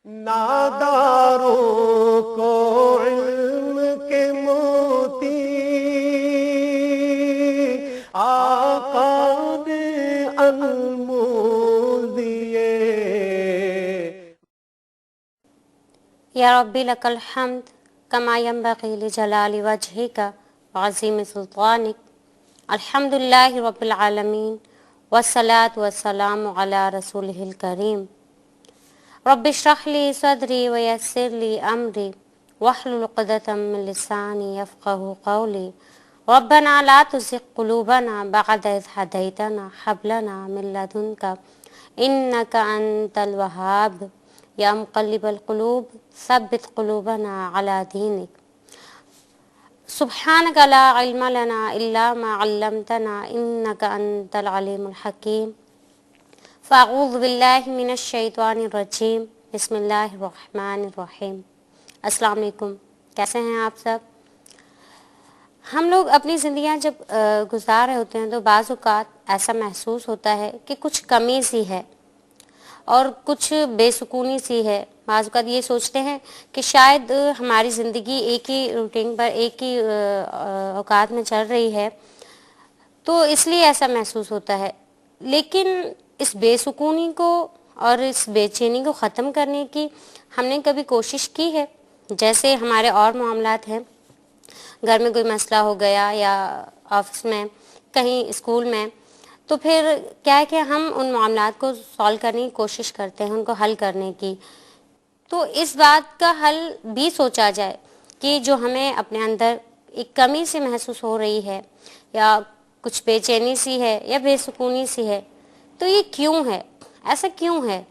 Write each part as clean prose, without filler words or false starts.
ناداروں کو علم کے موتی آقا نے انمول دیے. یا ربی لک الحمد کما ینبغی لجلال وجہک وعظیم سلطانک. الحمد للہ رب العالمین والصلاة والسلام علی رسولہ الکریم. رب اشرح لی صدری ویسر لی امری واحلل عقدۃ من لسانی یفقہوا قولی. ربنا لا تزغ قلوبنا بعد اذ ہدیتنا ہب لنا من لدنک انک انت الوہاب. یا مقلب القلوب ثبت قلوبنا علی دینک. سبحانک لا علم لنا الا ما علمتنا انک انت العلیم الحکیم. فاعوذ باللہ من الشیطان الرجیم. بسم اللہ الرحمن الرحیم. السلام علیکم. کیسے ہیں آپ سب؟ ہم لوگ اپنی زندگیاں جب گزار رہے ہوتے ہیں تو بعض اوقات ایسا محسوس ہوتا ہے کہ کچھ کمی سی ہے اور کچھ بے سکونی سی ہے. بعض اوقات یہ سوچتے ہیں کہ شاید ہماری زندگی ایک ہی روٹین پر ایک ہی اوقات میں چل رہی ہے تو اس لیے ایسا محسوس ہوتا ہے. لیکن اس بے سکونی کو اور اس بے چینی کو ختم کرنے کی ہم نے کبھی کوشش کی ہے؟ جیسے ہمارے اور معاملات ہیں، گھر میں کوئی مسئلہ ہو گیا یا آفس میں کہیں اسکول میں، تو پھر کیا ہے کہ ہم ان معاملات کو سالو کرنے کی کوشش کرتے ہیں، ان کو حل کرنے کی. تو اس بات کا حل بھی سوچا جائے کہ جو ہمیں اپنے اندر ایک کمی سے محسوس ہو رہی ہے یا کچھ بے چینی سی ہے یا بے سکونی سی ہے، تو یہ کیوں ہے؟ ایسا کیوں ہے؟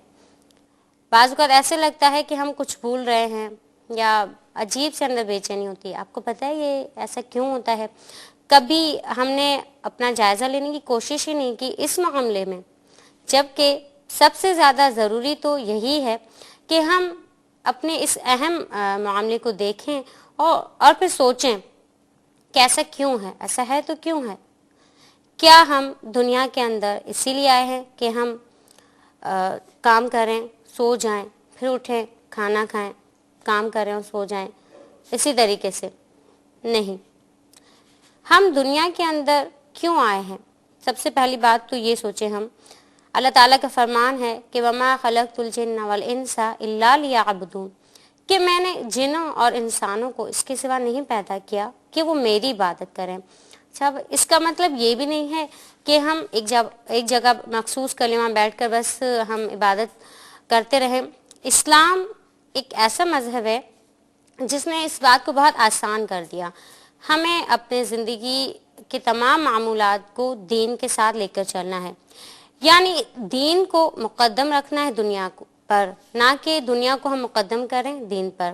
بعض اوقات ایسے لگتا ہے کہ ہم کچھ بھول رہے ہیں یا عجیب سے اندر بے چینی ہوتی ہے. آپ کو پتہ ہے یہ ایسا کیوں ہوتا ہے؟ کبھی ہم نے اپنا جائزہ لینے کی کوشش ہی نہیں کی اس معاملے میں، جبکہ سب سے زیادہ ضروری تو یہی ہے کہ ہم اپنے اس اہم معاملے کو دیکھیں اور پھر سوچیں کہ ایسا کیوں ہے، ایسا ہے تو کیوں ہے. کیا ہم دنیا کے اندر اسی لیے آئے ہیں کہ ہم کام کریں، سو جائیں، پھر اٹھیں، کھانا کھائیں، کام کریں اور سو جائیں اسی طریقے سے؟ نہیں. ہم دنیا کے اندر کیوں آئے ہیں؟ سب سے پہلی بات تو یہ سوچیں ہم. اللہ تعالیٰ کا فرمان ہے کہ وَمَا خَلَقْتُ الْجِنَّ وَالْإِنسَ إِلَّا لِيَعْبُدُونَ، کہ میں نے جنوں اور انسانوں کو اس کے سوا نہیں پیدا کیا کہ وہ میری عبادت کریں. اچھا، اس کا مطلب یہ بھی نہیں ہے کہ ہم ایک جگہ مخصوص کلمہ بیٹھ کر بس ہم عبادت کرتے رہیں. اسلام ایک ایسا مذہب ہے جس نے اس بات کو بہت آسان کر دیا. ہمیں اپنے زندگی کے تمام معمولات کو دین کے ساتھ لے کر چلنا ہے، یعنی دین کو مقدم رکھنا ہے دنیا پر، نہ کہ دنیا کو ہم مقدم کریں دین پر.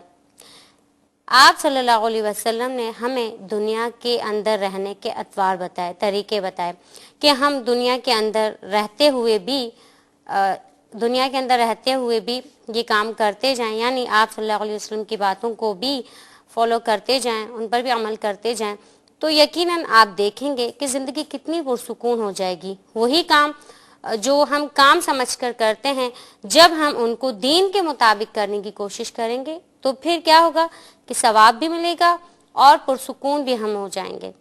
آپ صلی اللہ علیہ وسلم نے ہمیں دنیا کے اندر رہنے کے اطوار بتائے، طریقے بتائے کہ ہم دنیا کے اندر رہتے ہوئے بھی یہ کام کرتے جائیں، یعنی آپ صلی اللہ علیہ وسلم کی باتوں کو بھی فالو کرتے جائیں، ان پر بھی عمل کرتے جائیں، تو یقیناً آپ دیکھیں گے کہ زندگی کتنی پرسکون ہو جائے گی. وہی کام جو ہم کام سمجھ کر کرتے ہیں، جب ہم ان کو دین کے مطابق کرنے کی کوشش کریں گے تو پھر کیا ہوگا کہ ثواب بھی ملے گا اور پرسکون بھی ہم ہو جائیں گے.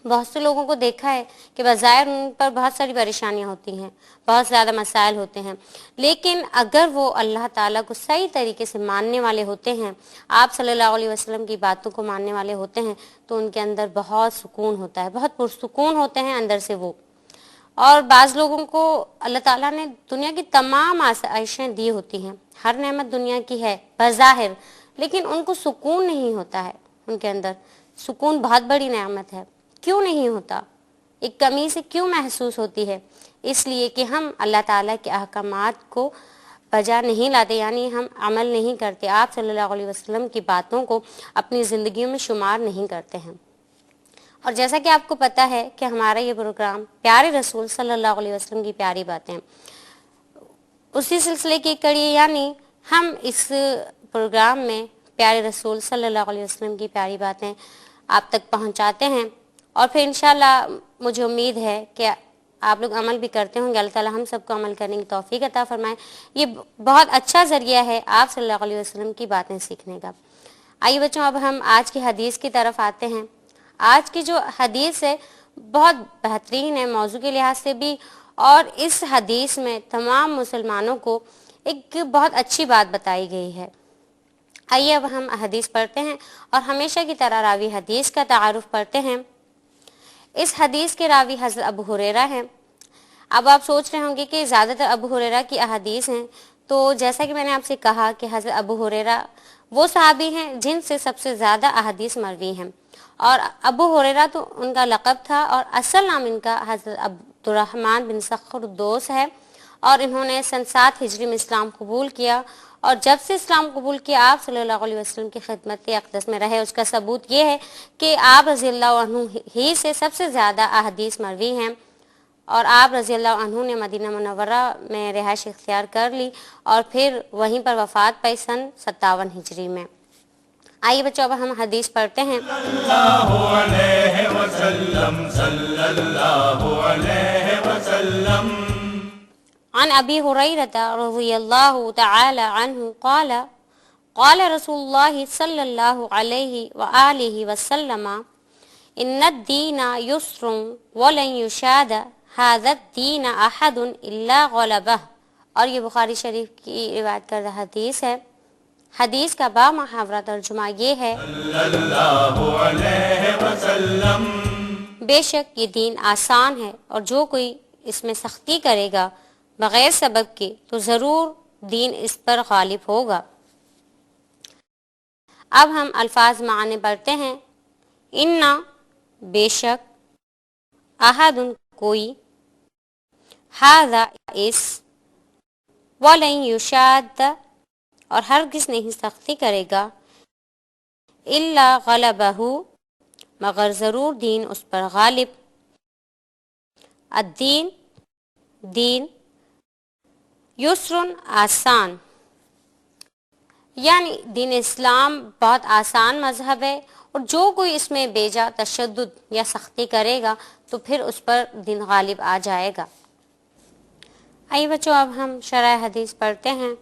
بہت سے لوگوں کو دیکھا ہے کہ بظاہر ان پر بہت ساری پریشانیاں ہوتی ہیں، بہت زیادہ مسائل ہوتے ہیں، لیکن اگر وہ اللہ تعالیٰ کو صحیح طریقے سے ماننے والے ہوتے ہیں، آپ صلی اللہ علیہ وسلم کی باتوں کو ماننے والے ہوتے ہیں، تو ان کے اندر بہت سکون ہوتا ہے، بہت پرسکون ہوتے ہیں اندر سے وہ. اور بعض لوگوں کو اللہ تعالیٰ نے دنیا کی تمام آسائشیں دی ہوتی ہیں، ہر نعمت دنیا کی ہے بظاہر، لیکن ان کو سکون نہیں ہوتا ہے. ان کے اندر سکون بہت بڑی نعمت ہے. کیوں نہیں ہوتا؟ ایک کمی سے کیوں محسوس ہوتی ہے؟ اس لیے کہ ہم اللہ تعالیٰ کے احکامات کو بجا نہیں لاتے، یعنی ہم عمل نہیں کرتے، آپ صلی اللہ علیہ وسلم کی باتوں کو اپنی زندگیوں میں شمار نہیں کرتے ہیں. اور جیسا کہ آپ کو پتہ ہے کہ ہمارا یہ پروگرام پیارے رسول صلی اللہ علیہ وسلم کی پیاری باتیں، اسی سلسلے کی کڑی، یعنی ہم اس پروگرام میں پیارے رسول صلی اللہ علیہ وسلم کی پیاری باتیں آپ تک پہنچاتے ہیں. اور پھر انشاءاللہ مجھے امید ہے کہ آپ لوگ عمل بھی کرتے ہوں گے. اللہ تعالیٰ ہم سب کو عمل کرنے کی توفیق عطا فرمائے. یہ بہت اچھا ذریعہ ہے آپ صلی اللہ علیہ وسلم کی باتیں سیکھنے کا. آئیے بچوں اب ہم آج کی حدیث کی طرف آتے ہیں. آج کی جو حدیث ہے بہت بہترین ہے موضوع کے لحاظ سے بھی, اور اس حدیث میں تمام مسلمانوں کو ایک بہت اچھی بات بتائی گئی ہے. آئیے اب ہم حدیث پڑھتے ہیں اور ہمیشہ کی طرح راوی حدیث کا تعارف کرتے ہیں. اس حدیث کے راوی حضرت ابو ہریرہ ہیں. اب آپ سوچ رہے ہوں گے کہ زیادہ تر ابو ہریرہ کی احادیث ہیں, تو جیسا کہ میں نے آپ سے کہا کہ حضرت ابو ہریرہ وہ صحابی ہیں جن سے سب سے زیادہ احادیث مروی ہیں, اور ابو ہریرہ تو ان کا لقب تھا, اور اصل نام ان کا حضرت عبد الرحمن بن صخر الدوس ہے, اور انہوں نے سن 7 ہجری میں اسلام قبول کیا, اور جب سے اسلام قبول کیا آپ صلی اللہ علیہ وسلم کی خدمت اقدس میں رہے. اس کا ثبوت یہ ہے کہ آپ رضی اللہ عنہ ہی سے سب سے زیادہ احادیث مروی ہیں, اور آپ رضی اللہ عنہ نے مدینہ منورہ میں رہائش اختیار کر لی اور پھر وہیں پر وفات پائی سن 57 ہجری میں. آئیے بچوں اب ہم حدیث پڑھتے ہیں. عن ابی ہریرہ رضی اللہ تعالی عنہ قال قال رسول اللہ صلی اللہ علیہ وآلہ وسلم ان الدین یسر ولن یشاد هذا الدین احد الا غلبہ. اور یہ بخاری شریف کی روایت کردہ حدیث ہے. حدیث کا با محاورہ ترجمہ یہ ہے بے شک یہ دین آسان ہے, اور جو کوئی اس میں سختی کرے گا بغیر سبب کے تو ضرور دین اس پر غالب ہوگا. اب ہم الفاظ معنی پڑھتے ہیں. انا بے شک, احد کوئی, ھذا اس, ولن یشاد اور ہرگز نہیں سختی کرے گا, الا غلبہ مگر ضرور دین اس پر غالب. الدین دین, یسر آسان, یعنی دین اسلام بہت آسان مذہب ہے, اور جو کوئی اس میں بیجا تشدد یا سختی کرے گا تو پھر اس پر دین غالب آ جائے گا. آئیے بچوں اب ہم شرح حدیث پڑھتے ہیں.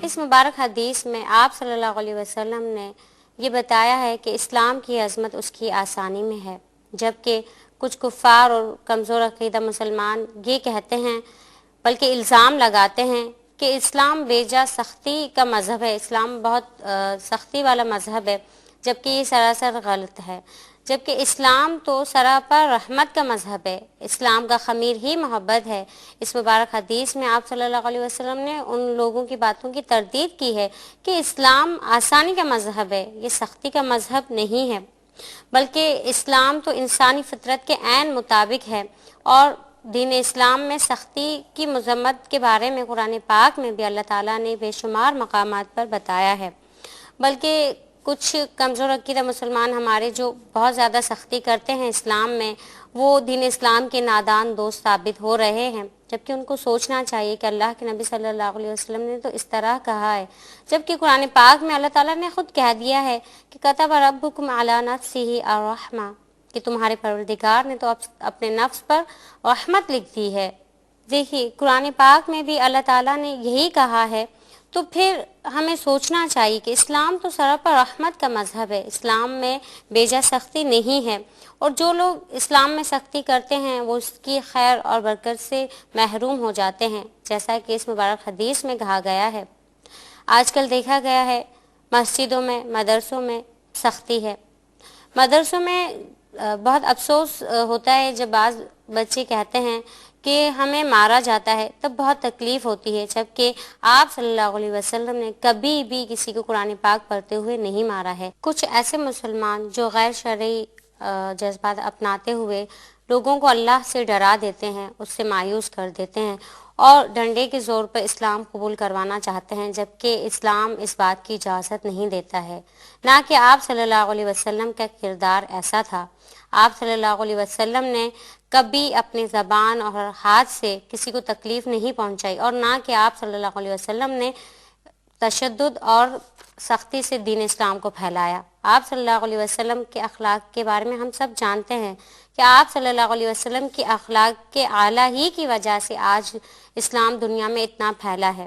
اس مبارک حدیث میں آپ صلی اللہ علیہ وسلم نے یہ بتایا ہے کہ اسلام کی عظمت اس کی آسانی میں ہے, جبکہ کچھ کفار اور کمزور عقیدہ مسلمان یہ کہتے ہیں بلکہ الزام لگاتے ہیں کہ اسلام بیجا سختی کا مذہب ہے, اسلام بہت سختی والا مذہب ہے, جبکہ یہ سراسر غلط ہے. جبکہ اسلام تو سراپر رحمت کا مذہب ہے, اسلام کا خمیر ہی محبت ہے. اس مبارک حدیث میں آپ صلی اللہ علیہ وسلم نے ان لوگوں کی باتوں کی تردید کی ہے کہ اسلام آسانی کا مذہب ہے, یہ سختی کا مذہب نہیں ہے, بلکہ اسلام تو انسانی فطرت کے عین مطابق ہے. اور دین اسلام میں سختی کی مذمت کے بارے میں قرآن پاک میں بھی اللہ تعالیٰ نے بے شمار مقامات پر بتایا ہے. بلکہ کچھ کمزور عقیدہ مسلمان ہمارے جو بہت زیادہ سختی کرتے ہیں اسلام میں, وہ دین اسلام کے نادان دوست ثابت ہو رہے ہیں, جبکہ ان کو سوچنا چاہیے کہ اللہ کے نبی صلی اللہ علیہ وسلم نے تو اس طرح کہا ہے, جبکہ قرآن پاک میں اللہ تعالیٰ نے خود کہہ دیا ہے کہ کتب ربکم علی نفسہ الرحمہ, کہ تمہارے پروردگار نے تو اپنے نفس پر رحمت لکھ دی ہے. دیکھیے قرآن پاک میں بھی اللہ تعالیٰ نے یہی کہا ہے, تو پھر ہمیں سوچنا چاہیے کہ اسلام تو سراپر رحمت کا مذہب ہے, اسلام میں بیجا سختی نہیں ہے, اور جو لوگ اسلام میں سختی کرتے ہیں وہ اس کی خیر اور برکت سے محروم ہو جاتے ہیں, جیسا کہ اس مبارک حدیث میں کہا گیا ہے. آج کل دیکھا گیا ہے مسجدوں میں, مدرسوں میں سختی ہے. مدرسوں میں بہت افسوس ہوتا ہے جب بعض بچے کہتے ہیں کہ ہمیں مارا جاتا ہے, تب بہت تکلیف ہوتی ہے, جبکہ آپ صلی اللہ علیہ وسلم نے کبھی بھی کسی کو قرآن پاک پڑھتے ہوئے نہیں مارا ہے. کچھ ایسے مسلمان جو غیر شرعی جذبات اپناتے ہوئے لوگوں کو اللہ سے ڈرا دیتے ہیں, اس سے مایوس کر دیتے ہیں, اور ڈنڈے کے زور پر اسلام قبول کروانا چاہتے ہیں, جبکہ اسلام اس بات کی اجازت نہیں دیتا ہے. نہ کہ آپ صلی اللہ علیہ وسلم کا کردار ایسا تھا. آپ صلی اللہ علیہ وسلم نے کبھی اپنی زبان اور ہاتھ سے کسی کو تکلیف نہیں پہنچائی, اور نہ کہ آپ صلی اللہ علیہ وسلم نے تشدد اور سختی سے دین اسلام کو پھیلایا۔ آپ صلی اللہ علیہ وسلم کے اخلاق کے بارے میں ہم سب جانتے ہیں کہ آپ صلی اللہ علیہ وسلم کے اخلاق کے اعلیٰ ہی کی وجہ سے آج اسلام دنیا میں اتنا پھیلا ہے۔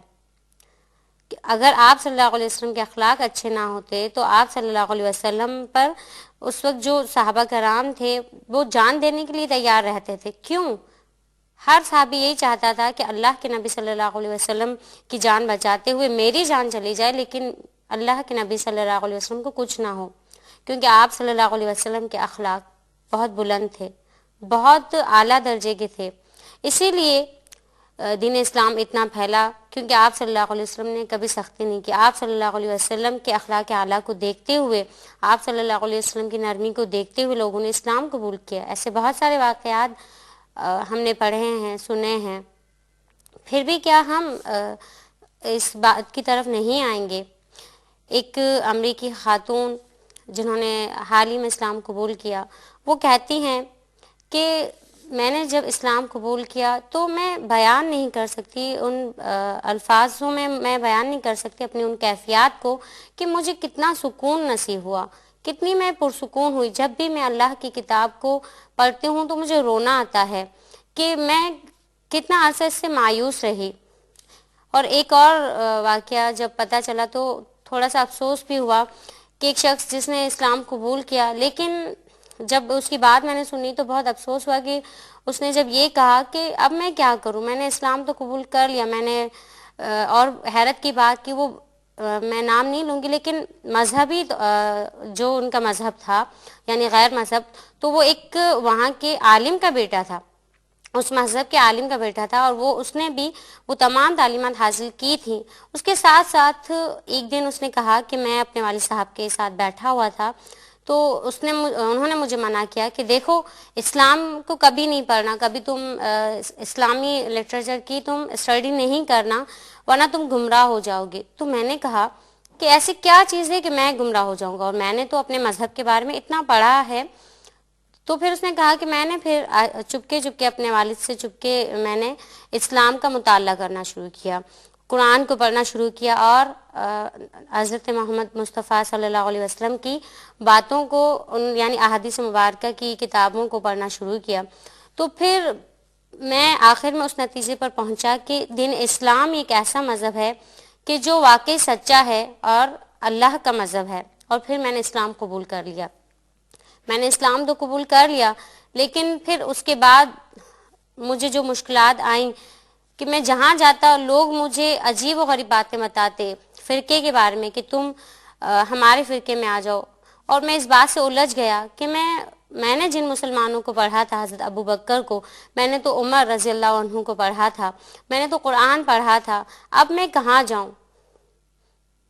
اگر آپ صلی اللہ علیہ وسلم کے اخلاق اچھے نہ ہوتے تو آپ صلی اللہ علیہ وسلم پر اس وقت جو صحابہ کرام تھے وہ جان دینے کے لیے تیار رہتے تھے۔ کیوں؟ ہر صحابی یہی چاہتا تھا کہ اللہ کے نبی صلی اللہ علیہ وسلم کی جان بچاتے ہوئے میری جان چلی جائے، لیکن اللہ کے نبی صلی اللہ علیہ وسلم کو کچھ نہ ہو، کیونکہ آپ صلی اللہ علیہ وسلم کے اخلاق بہت بلند تھے، بہت اعلیٰ درجے کے تھے۔ اسی لیے دین اسلام اتنا پھیلا، کیونکہ آپ صلی اللہ علیہ وسلم نے کبھی سختی نہیں کی۔ آپ صلی اللہ علیہ وسلم کے اخلاق اعلیٰ کو دیکھتے ہوئے، آپ صلی اللہ علیہ وسلم کی نرمی کو دیکھتے ہوئے لوگوں نے اسلام قبول کیا۔ ایسے بہت سارے واقعات ہم نے پڑھے ہیں، سنے ہیں، پھر بھی کیا ہم اس بات کی طرف نہیں آئیں گے؟ ایک امریکی خاتون جنہوں نے حال ہی میں اسلام قبول کیا، وہ کہتی ہیں کہ میں نے جب اسلام قبول کیا تو میں بیان نہیں کر سکتی، ان الفاظوں میں میں بیان نہیں کر سکتی اپنی ان کیفیات کو کہ مجھے کتنا سکون نصیب ہوا، کتنی میں پرسکون ہوئی۔ جب بھی میں اللہ کی کتاب کو پڑھتی ہوں تو مجھے رونا آتا ہے کہ میں کتنا عرصہ اس سے مایوس رہی۔ اور ایک اور واقعہ جب پتہ چلا تو تھوڑا سا افسوس بھی ہوا کہ ایک شخص جس نے اسلام قبول کیا، لیکن جب اس کی بات میں نے سنی تو بہت افسوس ہوا کہ اس نے جب یہ کہا کہ اب میں کیا کروں، میں نے اسلام تو قبول کر لیا، میں نے اور حیرت کی بات کہ وہ میں نام نہیں لوں گی لیکن مذہبی جو ان کا مذہب تھا یعنی غیر مذہب، تو وہ ایک وہاں کے عالم کا بیٹا تھا، اس مذہب کے عالم کا بیٹا تھا، اور اس نے بھی وہ تمام تعلیمات حاصل کی تھیں۔ اس کے ساتھ ساتھ ایک دن اس نے کہا کہ میں اپنے والد صاحب کے ساتھ بیٹھا ہوا تھا تو انہوں نے مجھے منع کیا کہ دیکھو اسلام کو کبھی نہیں پڑھنا، کبھی تم اسلامی لٹریچر کی تم اسٹڈی نہیں کرنا ورنہ تم گمراہ ہو جاؤ گے۔ تو میں نے کہا کہ ایسی کیا چیز ہے کہ میں گمراہ ہو جاؤں گا، اور میں نے تو اپنے مذہب کے بارے میں اتنا پڑھا ہے۔ تو پھر اس نے کہا کہ میں نے پھر چپکے چپکے اپنے والد سے چپکے میں نے اسلام کا مطالعہ کرنا شروع کیا، قرآن کو پڑھنا شروع کیا، اور حضرت محمد مصطفیٰ صلی اللہ علیہ وسلم کی باتوں کو یعنی احادیث مبارکہ کی کتابوں کو پڑھنا شروع کیا۔ تو پھر میں آخر میں اس نتیجے پر پہنچا کہ دین اسلام ایک ایسا مذہب ہے کہ جو واقعی سچا ہے اور اللہ کا مذہب ہے، اور پھر میں نے اسلام قبول کر لیا۔ میں نے اسلام تو قبول کر لیا، لیکن پھر اس کے بعد مجھے جو مشکلات آئیں کہ میں جہاں جاتا لوگ مجھے عجیب و غریب باتیں بتاتے فرقے کے بارے میں کہ تم ہمارے فرقے میں آ جاؤ، اور میں اس بات سے الجھ گیا کہ میں نے جن مسلمانوں کو پڑھا تھا، حضرت ابو بکر کو، میں نے تو عمر رضی اللہ عنہ کو پڑھا تھا، میں نے تو قرآن پڑھا تھا، اب میں کہاں جاؤں؟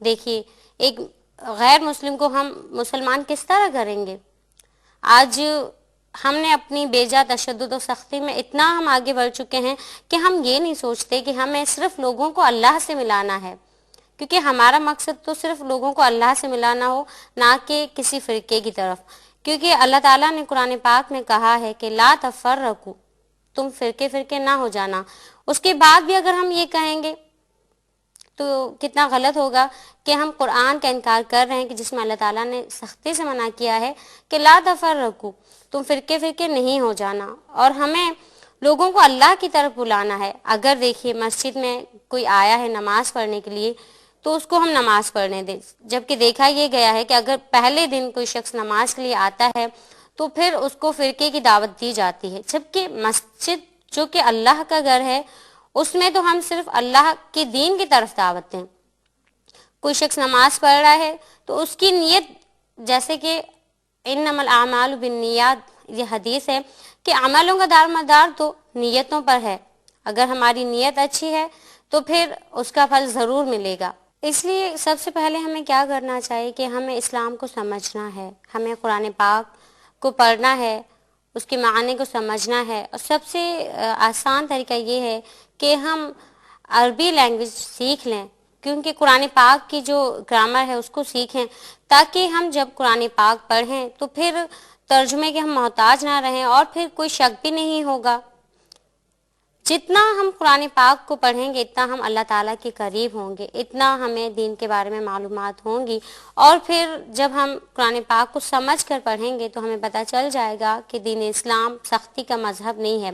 دیکھیے ایک غیر مسلم کو ہم مسلمان کس طرح کریں گے؟ آج ہم نے اپنی بیجا تشدد و سختی میں اتنا ہم آگے بڑھ چکے ہیں کہ ہم یہ نہیں سوچتے کہ ہمیں صرف لوگوں کو اللہ سے ملانا ہے، کیونکہ ہمارا مقصد تو صرف لوگوں کو اللہ سے ملانا ہو، نہ کہ کسی فرقے کی طرف، کیونکہ اللہ تعالیٰ نے قرآن پاک میں کہا ہے کہ لا تفرقوا، تم فرقے فرقے نہ ہو جانا۔ اس کے بعد بھی اگر ہم یہ کہیں گے تو کتنا غلط ہوگا کہ ہم قرآن کا انکار کر رہے ہیں کہ جس میں اللہ تعالیٰ نے سختی سے منع کیا ہے کہ لا تفرقوا، تم فرقے فرقے نہیں ہو جانا، اور ہمیں لوگوں کو اللہ کی طرف بلانا ہے۔ اگر دیکھیے مسجد میں کوئی آیا ہے نماز پڑھنے کے لیے تو اس کو ہم نماز پڑھنے دیں، جبکہ دیکھا یہ گیا ہے کہ اگر پہلے دن کوئی شخص نماز کے لیے آتا ہے تو پھر اس کو فرقے کی دعوت دی جاتی ہے، جبکہ مسجد جو کہ اللہ کا گھر ہے اس میں تو ہم صرف اللہ کے دین کی طرف دعوت دیں۔ کوئی شخص نماز پڑھ رہا ہے تو اس کی نیت، جیسے کہ انما الاعمال بالنیات، یہ حدیث ہے کہ عملوں کا دار مدار تو نیتوں پر ہے، اگر ہماری نیت اچھی ہے تو پھر اس کا پھل ضرور ملے گا۔ اس لیے سب سے پہلے ہمیں کیا کرنا چاہیے کہ ہمیں اسلام کو سمجھنا ہے، ہمیں قرآن پاک کو پڑھنا ہے، اس کے معنی کو سمجھنا ہے، اور سب سے آسان طریقہ یہ ہے کہ ہم عربی لینگویج سیکھ لیں، کیونکہ قرآن پاک کی جو گرامر ہے اس کو سیکھیں، تاکہ ہم جب قرآن پاک پڑھیں تو پھر ترجمے کے ہم محتاج نہ رہیں، اور پھر کوئی شک بھی نہیں ہوگا جتنا ہم قرآن پاک کو پڑھیں گے اتنا ہم اللہ تعالیٰ کے قریب ہوں گے، اتنا ہمیں دین کے بارے میں معلومات ہوں گی، اور پھر جب ہم قرآن پاک کو سمجھ کر پڑھیں گے تو ہمیں پتہ چل جائے گا کہ دین اسلام سختی کا مذہب نہیں ہے،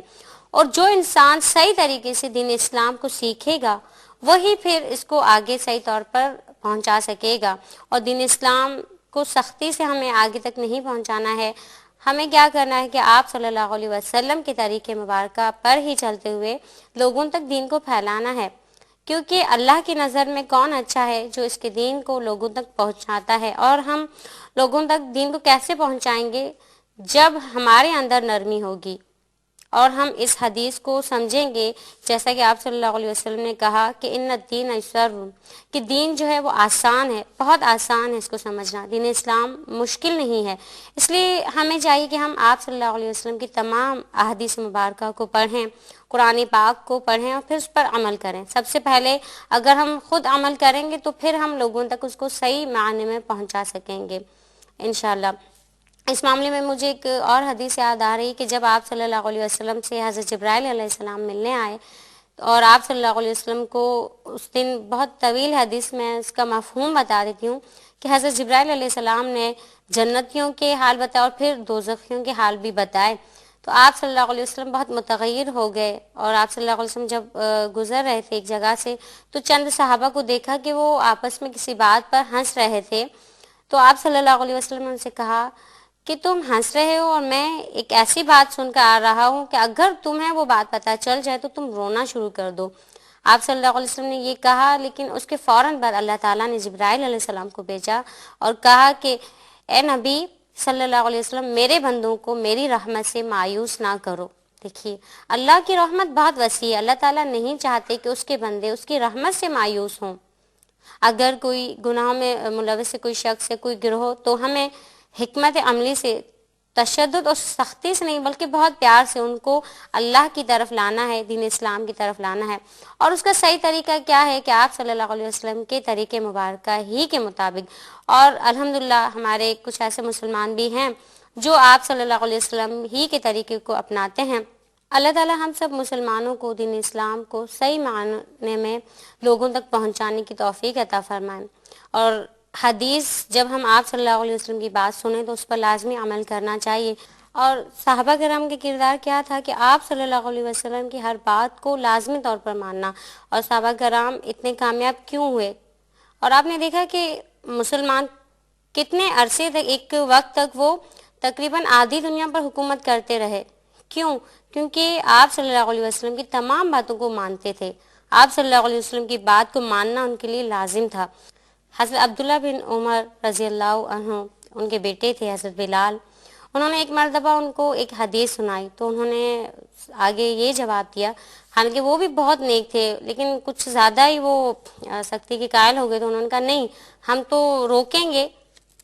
اور جو انسان صحیح طریقے سے دین اسلام کو سیکھے گا وہی پھر اس کو آگے صحیح طور پر پہنچا سکے گا، اور دین اسلام کو سختی سے ہمیں آگے تک نہیں پہنچانا ہے۔ ہمیں کیا کرنا ہے کہ آپ صلی اللہ علیہ وسلم کے طریقے مبارکہ پر ہی چلتے ہوئے لوگوں تک دین کو پھیلانا ہے، کیونکہ اللہ کی نظر میں کون اچھا ہے؟ جو اس کے دین کو لوگوں تک پہنچاتا ہے۔ اور ہم لوگوں تک دین کو کیسے پہنچائیں گے؟ جب ہمارے اندر نرمی ہوگی اور ہم اس حدیث کو سمجھیں گے، جیسا کہ آپ صلی اللہ علیہ وسلم نے کہا کہ ان الدین یسر، کہ دین جو ہے وہ آسان ہے، بہت آسان ہے اس کو سمجھنا، دین اسلام مشکل نہیں ہے۔ اس لیے ہمیں چاہیے کہ ہم آپ صلی اللہ علیہ وسلم کی تمام احادیث مبارکہ کو پڑھیں، قرآن پاک کو پڑھیں اور پھر اس پر عمل کریں۔ سب سے پہلے اگر ہم خود عمل کریں گے تو پھر ہم لوگوں تک اس کو صحیح معنی میں پہنچا سکیں گے انشاءاللہ۔ اس معاملے میں مجھے ایک اور حدیث یاد آ رہی کہ جب آپ صلی اللہ علیہ وسلم سے حضرت جبرائیل علیہ السلام ملنے آئے اور آپ صلی اللہ علیہ وسلم کو اس دن بہت طویل حدیث میں اس کا مفہوم بتا دیتی ہوں کہ حضرت جبرائیل علیہ السلام نے جنتیوں کے حال بتائے اور پھر دوزخیوں کے حال بھی بتائے، تو آپ صلی اللہ علیہ وسلم بہت متغیر ہو گئے، اور آپ صلی اللہ علیہ وسلم جب گزر رہے تھے ایک جگہ سے تو چند صحابہ کو دیکھا کہ وہ آپس میں کسی بات پر ہنس رہے تھے، تو آپ صلی اللہ علیہ وسلم نے ان سے کہا کہ تم ہنس رہے ہو اور میں ایک ایسی بات سن کر آ رہا ہوں کہ اگر تمہیں وہ بات پتہ چل جائے تو تم رونا شروع کر دو۔ آپ صلی اللہ علیہ وسلم نے یہ کہا، لیکن اس کے فوراً بعد اللہ تعالیٰ نے جبرائیل علیہ السلام کو بھیجا اور کہا کہ اے نبی صلی اللہ علیہ وسلم، میرے بندوں کو میری رحمت سے مایوس نہ کرو۔ دیکھیے اللہ کی رحمت بہت وسیع ہے، اللہ تعالیٰ نہیں چاہتے کہ اس کے بندے اس کی رحمت سے مایوس ہوں۔ اگر کوئی گناہوں میں ملوث ہے، کوئی شخص ہے، کوئی گروہ، تو ہمیں حکمت عملی سے، تشدد اور سختی سے نہیں بلکہ بہت پیار سے ان کو اللہ کی طرف لانا ہے، دین اسلام کی طرف لانا ہے۔ اور اس کا صحیح طریقہ کیا ہے کہ آپ صلی اللہ علیہ وسلم کے طریقے مبارکہ ہی کے مطابق، اور الحمدللہ ہمارے کچھ ایسے مسلمان بھی ہیں جو آپ صلی اللہ علیہ وسلم ہی کے طریقے کو اپناتے ہیں۔ اللہ تعالی ہم سب مسلمانوں کو دین اسلام کو صحیح معنی میں لوگوں تک پہنچانے کی توفیق عطا فرمائیں، اور حدیث جب ہم آپ صلی اللہ علیہ وسلم کی بات سنیں تو اس پر لازمی عمل کرنا چاہیے۔ اور صحابہ کرام کے کردار کیا تھا کہ آپ صلی اللہ علیہ وسلم کی ہر بات کو لازمی طور پر ماننا، اور صحابہ کرام اتنے کامیاب کیوں ہوئے؟ اور آپ نے دیکھا کہ مسلمان کتنے عرصے تک، ایک وقت تک وہ تقریباً آدھی دنیا پر حکومت کرتے رہے۔ کیوں؟ کیونکہ آپ صلی اللہ علیہ وسلم کی تمام باتوں کو مانتے تھے، آپ صلی اللہ علیہ وسلم کی بات کو ماننا ان کے لیے لازم تھا۔ حضرت عبداللہ بن عمر رضی اللہ عنہ، ان کے بیٹے تھے حضرت بلال، انہوں نے ایک مرتبہ ان کو ایک حدیث سنائی تو انہوں نے آگے یہ جواب دیا، حالانکہ وہ بھی بہت نیک تھے لیکن کچھ زیادہ ہی وہ سختی کے قائل ہو گئے، تو انہوں نے کہا نہیں ہم تو روکیں گے،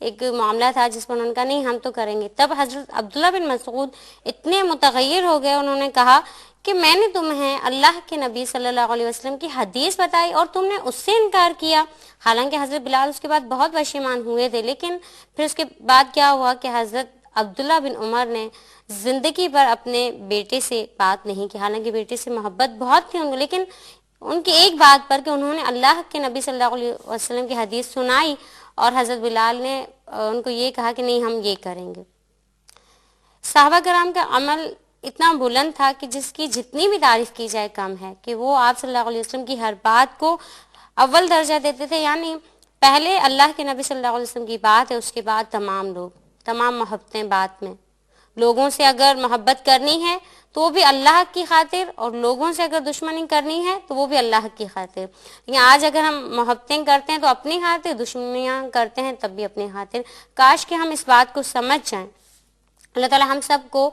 ایک معاملہ تھا جس پر انہوں نے کہا نہیں ہم تو کریں گے۔ تب حضرت عبداللہ بن مسعود اتنے متغیر ہو گئے، انہوں نے کہا کہ میں نے تمہیں اللہ کے نبی صلی اللہ علیہ وسلم کی حدیث بتائی اور تم نے اس سے انکار کیا۔ حالانکہ حضرت بلال اس کے بعد بہت پشیمان ہوئے تھے، لیکن پھر اس کے بعد کیا ہوا کہ حضرت عبداللہ بن عمر نے زندگی پر اپنے بیٹے سے بات نہیں کی، حالانکہ بیٹے سے محبت بہت تھی ان کو، لیکن ان کی ایک بات پر کہ انہوں نے اللہ کے نبی صلی اللہ علیہ وسلم کی حدیث سنائی اور حضرت بلال نے ان کو یہ کہا کہ نہیں ہم یہ کریں گے۔ صحابہ کرام کا عمل اتنا بلند تھا کہ جس کی جتنی بھی تعریف کی جائے کم ہے، کہ وہ آپ صلی اللہ علیہ وسلم کی ہر بات کو اول درجہ دیتے تھے، یعنی پہلے اللہ کے نبی صلی اللہ علیہ وسلم کی بات ہے، اس کے بعد تمام لوگ، تمام محبتیں بات میں۔ لوگوں سے اگر محبت کرنی ہے تو وہ بھی اللہ کی خاطر، اور لوگوں سے اگر دشمنی کرنی ہے تو وہ بھی اللہ کی خاطر۔ لیکن آج اگر ہم محبتیں کرتے ہیں تو اپنی خاطر، دشمنیاں کرتے ہیں تب بھی اپنی خاطر۔ کاش کہ ہم اس بات کو سمجھ جائیں۔ اللہ تعالی ہم سب کو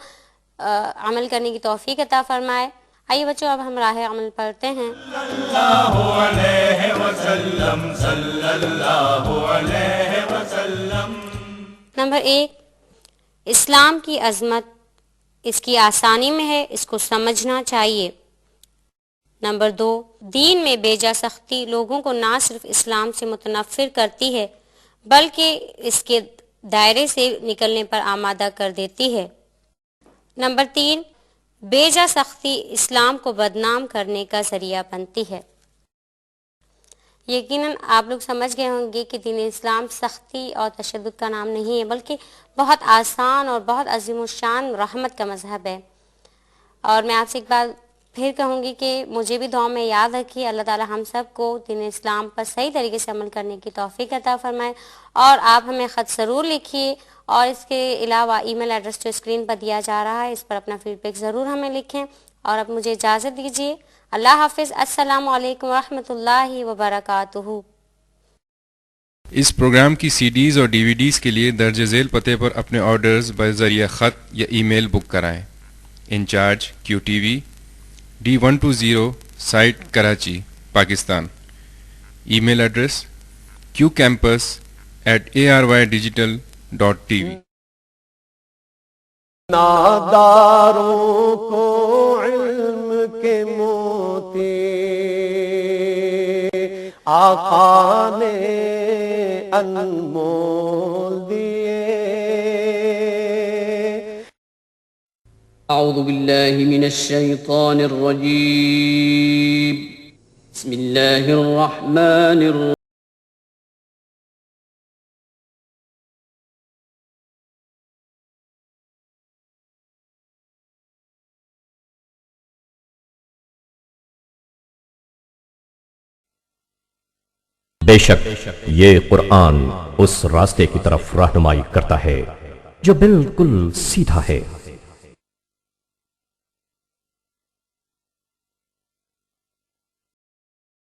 عمل کرنے کی توفیق عطا فرمائے۔ آئیے بچوں اب ہم راہ عمل پڑھتے ہیں۔ اللہ علیہ وسلم صلی اللہ علیہ وسلم۔ نمبر 1، اسلام کی عظمت اس کی آسانی میں ہے، اس کو سمجھنا چاہیے۔ نمبر 2، دین میں بیجا سختی لوگوں کو نہ صرف اسلام سے متنفر کرتی ہے بلکہ اس کے دائرے سے نکلنے پر آمادہ کر دیتی ہے۔ نمبر 3، بیجا سختی اسلام کو بدنام کرنے کا ذریعہ بنتی ہے۔ یقیناً آپ لوگ سمجھ گئے ہوں گے کہ دین اسلام سختی اور تشدد کا نام نہیں ہے، بلکہ بہت آسان اور بہت عظیم الشان رحمت کا مذہب ہے۔ اور میں آپ سے ایک بات پھر کہوں گی کہ مجھے بھی دعا میں یاد رکھیے، اللہ تعالی ہم سب کو دین اسلام پر صحیح طریقے سے عمل کرنے کی توفیق عطا فرمائے۔ اور آپ ہمیں خط ضرور لکھیے، اور اس کے علاوہ ای میل ایڈریس جو اسکرین پر دیا جا رہا ہے اس پر اپنا فیڈ بیک ضرور ہمیں لکھیں۔ اور اب مجھے اجازت دیجیے، اللہ حافظ، السلام علیکم ورحمۃ اللہ وبرکاتہ۔ اس پروگرام کی سی ڈیز اور ڈی وی ڈیز کے لیے درج ذیل پتے پر اپنے آرڈرز بذریعہ خط یا ای میل بک کرائیں۔ انچارج کیو ٹی وی D120 site Karachi Pakistan. Email address qcampus@arydgital.tv۔ ناداروں کو علم کے موتی آقا نے انمول دیے۔ اعوذ باللہ من الشیطان الرجیم، بسم اللہ الرحمن الرحیم۔ بے شک یہ قرآن اس راستے کی طرف رہنمائی کرتا ہے جو بالکل سیدھا ہے۔